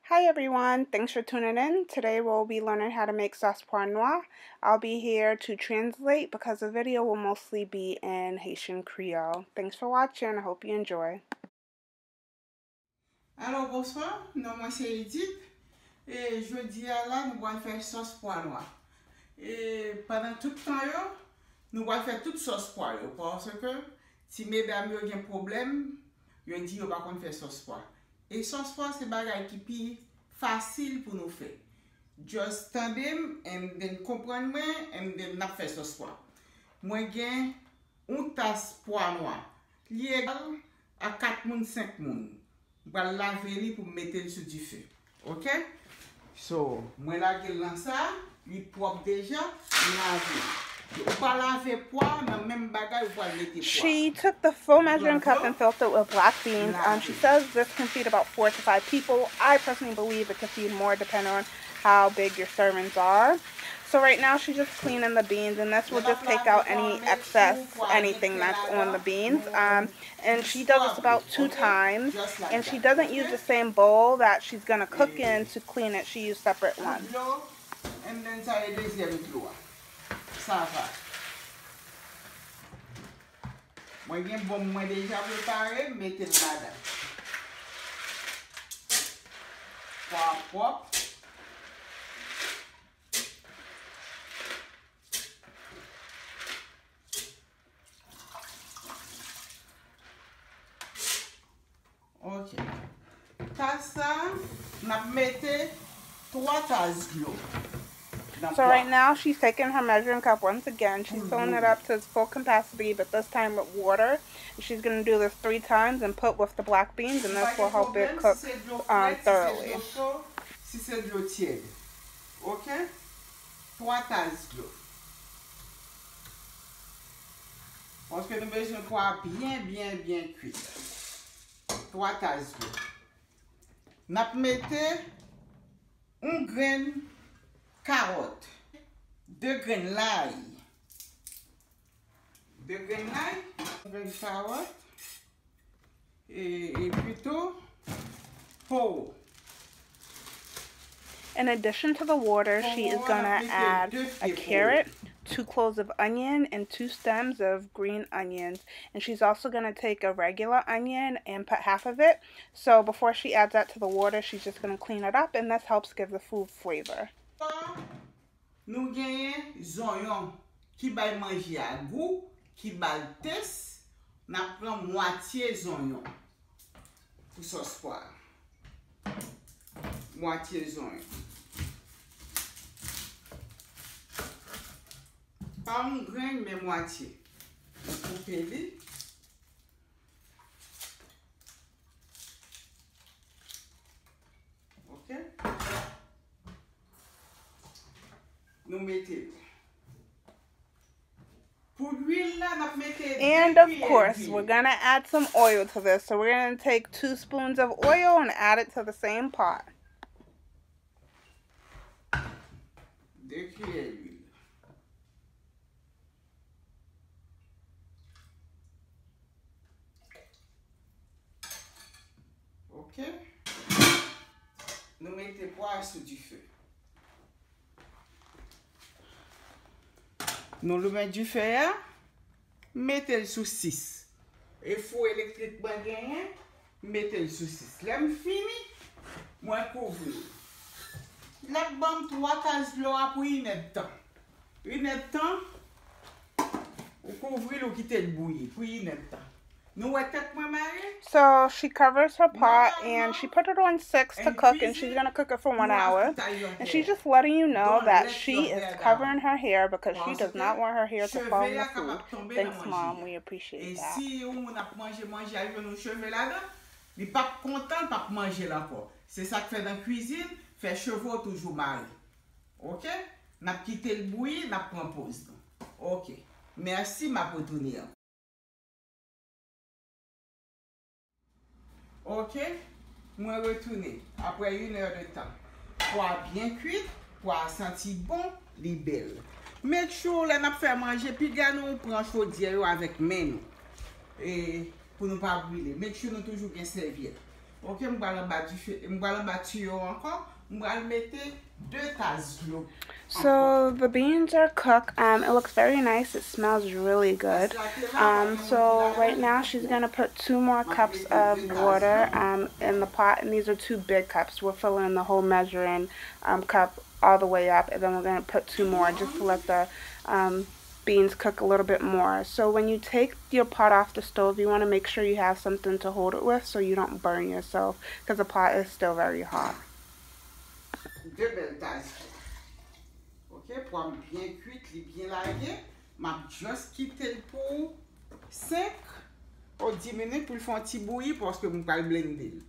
Hi everyone, thanks for tuning in. Today we'll be learning how to make sauce poire noir. I'll be here to translate because the video will mostly be in Haitian Creole. Thanks for watching, I hope you enjoy. Alors bonsoir, moi c'est Edith et jeudi là nous allons faire sauce poire noir. Et pendant tout le temps nous allons faire toute sauce poire parce que si mesdames ont un problème, ils disent pas qu'on faire sauce poire. Et sauce poire c'est bagage qui plus facile pour nous faire. Just tandem and then comprendre moi and then n'a faire sauce poire. Moi gain une tasse poire noir. Lié à 4 moun 5 moun. Je vais laver pour mettre sur du feu. Ok? So, moi là, je lance ça, il est propre déjà, laver. On va laver poire, mais même bagage, on va mettre poire. She took the full measuring cup and filled it with black beans. She says this can feed about 4 to 5 people. I personally believe it can feed more depending on how big your servings are. So right now she's just cleaning the beans, and this will just take out any excess, anything that's on the beans. And she does this about 2 times, and she doesn't use the same bowl that she's going to cook in to clean it. She used separate ones. And then ça est deuxième clou. Ça va. Moi j'ai bon moi déjà préparé, mettez le là-dedans. Propre. Ok. Ça, on mettre 3 tasses d'eau. So right now she's taking her measuring cup once again. She's filling it up to its full capacity, but this time with water. She's going to do this 3 times and put with the black beans, and this will help it cook thoroughly. Si c'est de l'eau tiède. Ok? 3 tasses d'eau. Parce que nous avons besoin de poire bien cuite. 3 tasses d'eau. Nous mettons 1 graine carotte, 2 graines l'ail, 2 graines l'ail, 1 graine carotte et plutôt whole. In addition to the water, she is going to add a carrot, 2 cloves of onion, and 2 stems of green onions. And she's also going to take a regular onion and put half of it. So before she adds that to the water, she's just going to clean it up, and this helps give the food flavor. Nous gagnons oignons qui va manger à goût, qui va test. Nous prenons moitié oignon pour sauce poire. Moitié oignon. Pas 1 grain, mais moitié. Coupez-les. Ok? Nous mettez. Pour l'huile là, nous mettez. And of course, we're going to add some oil to this. So we're going to take 2 spoons of oil and add it to the same pot. 2 cuillères d'huile. Ok? Nous mettez poire sur du feu. Nous le mettons du feu, mettez-le sous 6. Et four électrique bien gagné, mettez-le sous 6. Là, je finis, moi couvrir. Là, je 3 tasses d'eau pour 1 heure de temps. 1 heure de temps, vous couvrez le quitter le bouillir pour 1 heure de temps. So she covers her pot and she put it on 6 to cook, and she's going to cook it for 1 hour. And she's just letting you know that she is covering her hair because she does not want her hair to fall in the food. Thanks, Mom. We appreciate that. Si on a mangé avec nos cheveux là-dedans, il n'est pas content de manger là encore. C'est ça que fait dans la cuisine, faire cheveux toujours mal. Ok? N'a quitté le bouillir, n'a pris pause. Ok. Merci, ma potounière. Ok, moi retourner après 1 heure de temps. Poire bien cuite, poire senti bon, li belle. Make sure là n'a fait manger puis gars nous prend chaudière avec main et pour ne pas brûler. Make sure nous toujours bien serviette. Ok, je vais battre encore. Je vais mettre 2 tasses d'eau. So the beans are cooked. It looks very nice. It smells really good. So right now she's gonna put 2 more cups of water in the pot, and these are 2 big cups. We're filling the whole measuring cup all the way up, and then we're gonna put 2 more just to let the beans cook a little bit more. So when you take your pot off the stove, you want to make sure you have something to hold it with so you don't burn yourself, because the pot is still very hot. 2 belles tasses. Ok, pour bien cuit, bien largué, je vais juste quitter le pour 5 ou 10 minutes pour le faire un petit bouilli parce que je vais blender.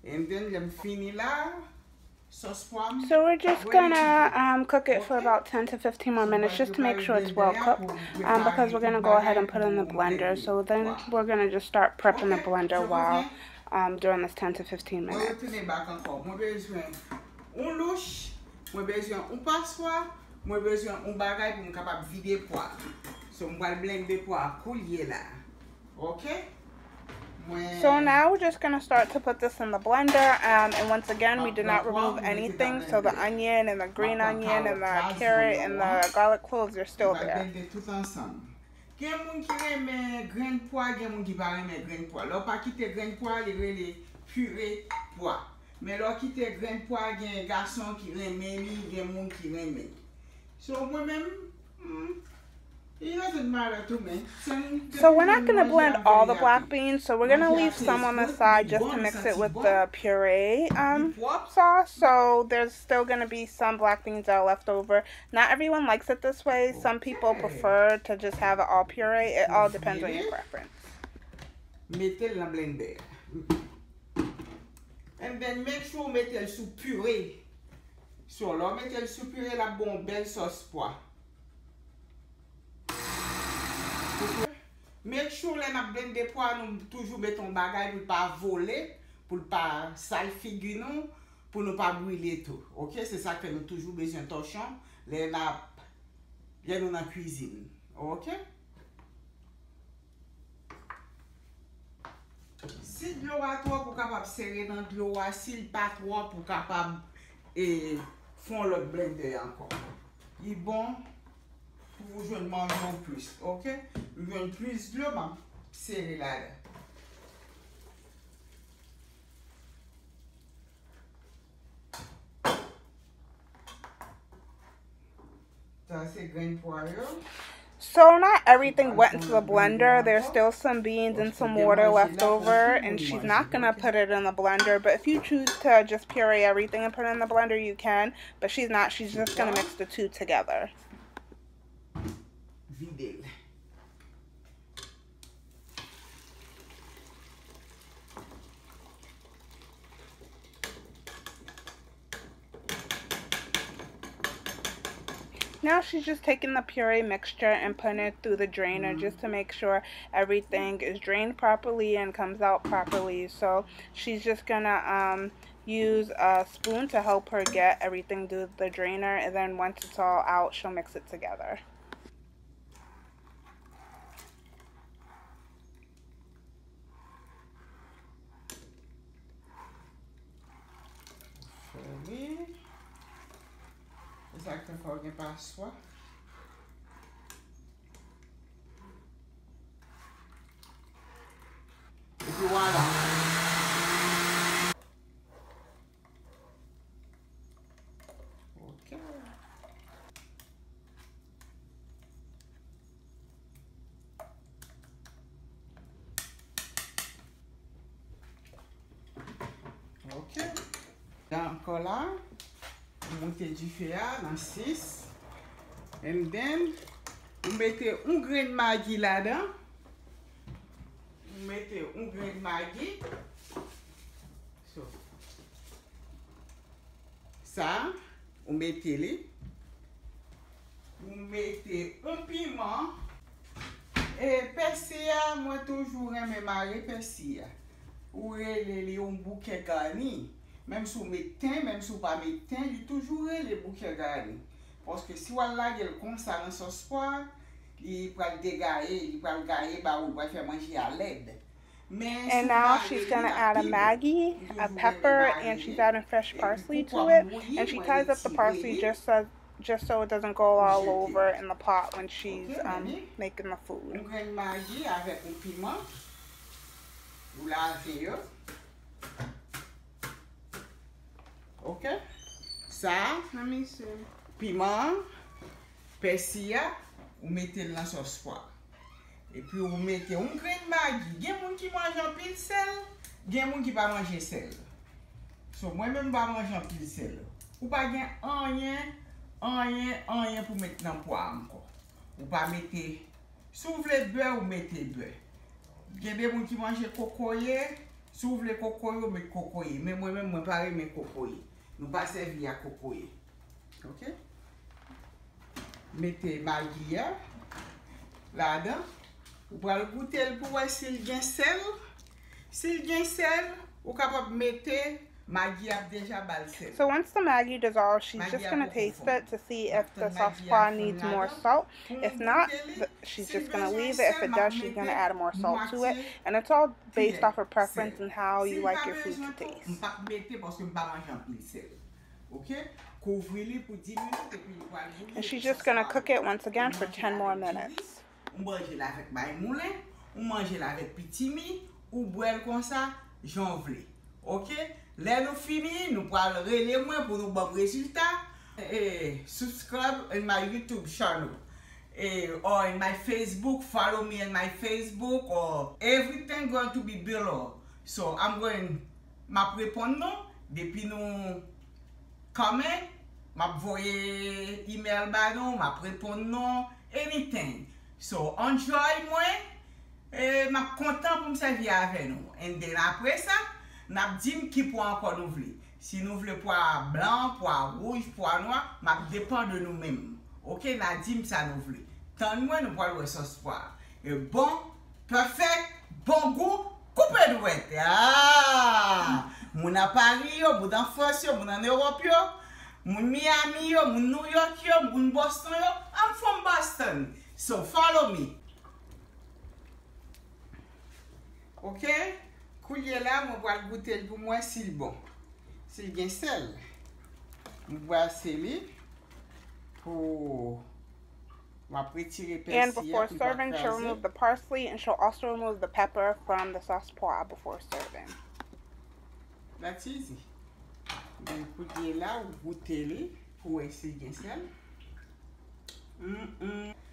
And then, je finis là. So we're just gonna cook it for about 10 to 15 more minutes just to make sure it's well cooked, because we're gonna go ahead and put it in the blender. So then we're gonna just start prepping the blender while during this 10 to 15 minutes. Un louche, moi besoin un passoire, moi besoin un bagage pour me capable vider poids. So moi blender poids coulier là. Okay? So now we're just gonna start to put this in the blender, and once again we did not remove anything, so the onion and the green onion and the carrot and the garlic cloves are still there. Tout ensemble. Gen moun ki reme grain pois, gen moun ki pa reme grain pois. Lò pa kite grain pois, li rele purée pois. Mais lò kite grain pois, gen garçon ki reme li, gen moun ki reme. So moi-même, it doesn't matter to me. So we're not going to blend all the black beans, so we're going to leave some on the side just to mix it with the puree sauce. So there's still going to be some black beans that are left over. Not everyone likes it this way. Some people prefer to just have it all puree. It all depends on your preference. Mettez le blender. And then make sure mettez le sous purée. So là, mettez le sous purée la bonne belle sauce pois. Make sure les n'a blender pois nous toujours mettre un bagage pour pas voler, pour pas sale figure nous, pour ne pas brûler tout. OK, c'est ça que nous toujours besoin torchon, les n'a bien dans la cuisine. OK? Si de l'eau à toi pour capable serrer dans de l'eau, si pas trop pour capable et font le blender encore. Il est bon. Pour vous joindre manger en plus, ok? Vous joindre plus de l'eau, serrez là. Ça c'est grain poireau. So not everything went into the blender. There's still some beans and some water left over, and she's not going to put it in the blender. But if you choose to just puree everything and put it in the blender, you can. But she's not. She's just going to mix the two together. Vider. Now she's just taking the puree mixture and putting it through the drainer just to make sure everything is drained properly and comes out properly. So she's just gonna use a spoon to help her get everything through the drainer, and then once it's all out, she'll mix it together. Exactement, faut bien pas soi. Et puis voilà. Ok. Ok. Encore là. Montez du feu dans 6. And then, vous mettez un grain de Maggi là-dedans. Vous mettez un grain de Maggi. So. Ça, vous mettez-les. Vous mettez un piment. Et persil, moi toujours aime marrer persil. Ou les un bouquet garni. Même si vous mettez, même si vous ne pas mettez, il y a toujours les bouquets garnis. Parce que si vous avez comme ça dans ce sport, il va le dégager, il va le garer, il va faire manger à l'aide. And now she's going to add a Maggi, a pepper, and she's adding fresh parsley to it. And she ties up the parsley just so it doesn't go all over in the pot when she's making the food. Ok? Ça, piment, persil, vous mettez dans la sauce poire. Et puis vous mettez un grain de Maggi. Il y a des gens qui mangent un pile sel, il y a des gens qui ne mangent pas sel. So, moi-même, je ne mange pas un pile sel. Ou pas rien pour mettre dans le poire encore. Ou pas mettre, si vous voulez beurre, vous mettez beurre. Il y a des gens qui mangent cocoyer. Si vous voulez cocoyer, vous mettez cocoyer. Mais moi-même, je ne pas aimer cocoyer. Nous pas servir à cocoyer. Ok? Mettez Maggi là-dedans. Vous pouvez goûter pour voir s'il y a sel. S'il y a sel, vous pouvez mettre Maggi déjà balsé. So once the Maggi dissolves, she's just going to taste it to see if the sauce poire needs more salt. If not, she's just going to leave it. If it does, she's going to add more salt to it. And it's all based off her preference and how you like your food to taste. And she's just going to cook it once again for 10 more minutes. On mange là avec maï moulin, on mange là avec petit mi, ou boire comme ça, j'en veux. OK? Là nous fini, nous parlons relais moi pour nous bon résultat. Subscribe in my YouTube channel. Or in my Facebook, follow me in my Facebook, or everything going to be below. So I'm going m'a répondre depuis nous comment m'a voyer email ba nous, m'a répondre anything. So, enjoy moi, et m'a content pour me servir avec nous. Et après ça, n'a dit qui pour encore nous voulons. Si nous voulons poire blanc, poire rouge, poire noir, m'a dépend de nous-mêmes. OK, n'a dit ça nous voulons. Tant nous nous poire sauce poire. Et bon, parfait, bon goût, coupé de ouette. Ah! Mon à Paris, mon en France, mon en Europe, mon Miami, mon New York, mon Boston, I'm from Boston. So follow me. OK? Coulier là, je vais goûter pour moi s'il bon. S'il y a sel. Je vais sceller pour retirer persil. And before serving, she'll remove the parsley and she'll also remove the pepper from the sauce poire before serving. That's easy. Donc coulier là, vous goûtez pour essayer de sel.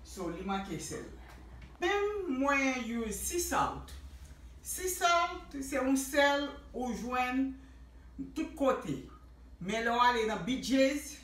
So, li manque sel. Même moi, use sea salt. Sea salt, c'est un sel ou joint tout côté. Mais là, aller dans BJ's,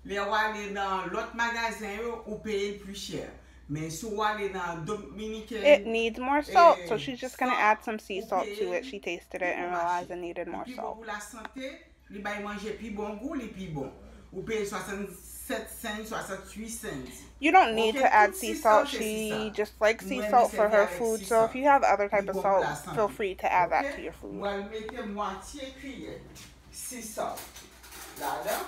là, aller dans l'autre magasin, ou payer plus cher. Mais si vous allez dans Dominicaine, it needs more salt, so she's just going to add some sea salt to it. She tasted it and realized it needed more salt. Pour la santé, li bay manger plus bon goût, li plus bon. Ou payer 67 cents, 68 cents. You don't need to add sea salt. She just likes sea salt for her food. So if you have other type of salt, feel free to add that to your food. On va mettre moitié cuillère sea salt là-dedans.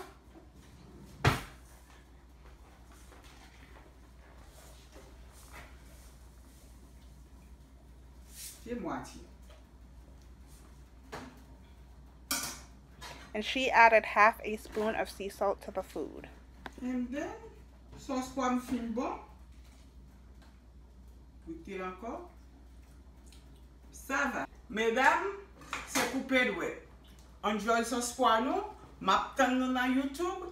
C'est moitié. And she added half a spoon of sea salt to the food. And then, sauce pomme fin bon. Goûtez encore. Ça va. Mesdames, c'est coupé de ouais. Enjoy sauce pomme nous. M'attends nous dans YouTube.